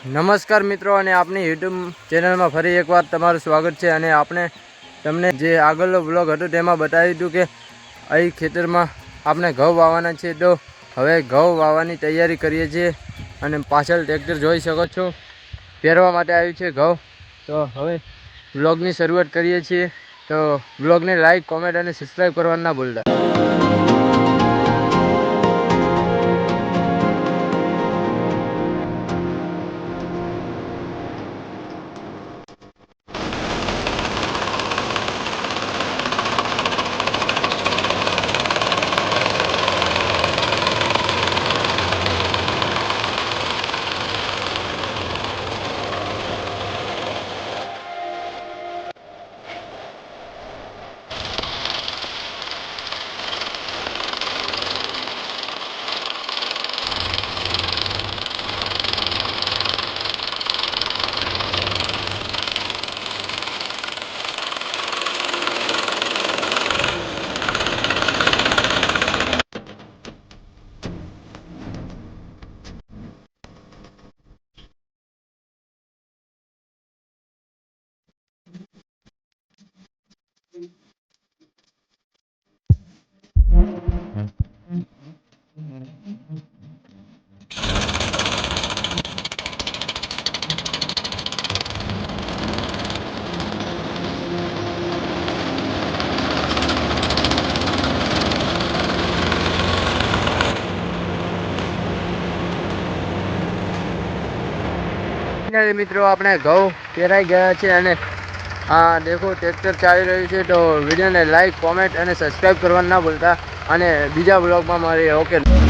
નમસ્કાર મિત્રો, અને આપણી યુટ્યુબ ચેનલમાં ફરી એકવાર તમારું સ્વાગત છે। અને આપણે તમને જે આગળનો બ્લોગ હતો તેમાં બતાવ્યું હતું કે અહીં ખેતરમાં આપણે ઘઉં વાવવાના છે, તો હવે ઘઉં વાવવાની તૈયારી કરીએ છીએ। અને પાછળ ટ્રેક્ટર જોઈ શકો છો, પહેરવા માટે આવ્યું છે ઘઉં। તો હવે બ્લોગની શરૂઆત કરીએ છીએ। તો બ્લોગને લાઈક, કોમેન્ટ અને સબસ્ક્રાઈબ કરવાનું ના ભૂલતા। મિત્રો, આપણે ઘઉં પહેરાઈ ગયા છે અને આ દેખો ટ્રેક્ટર ચાલી રહ્યું છે। તો વિડીયોને લાઈક, કોમેન્ટ અને સબસ્ક્રાઈબ કરવાનું ના ભૂલતા। અને બીજા બ્લોગમાં મળીએ। ઓકે।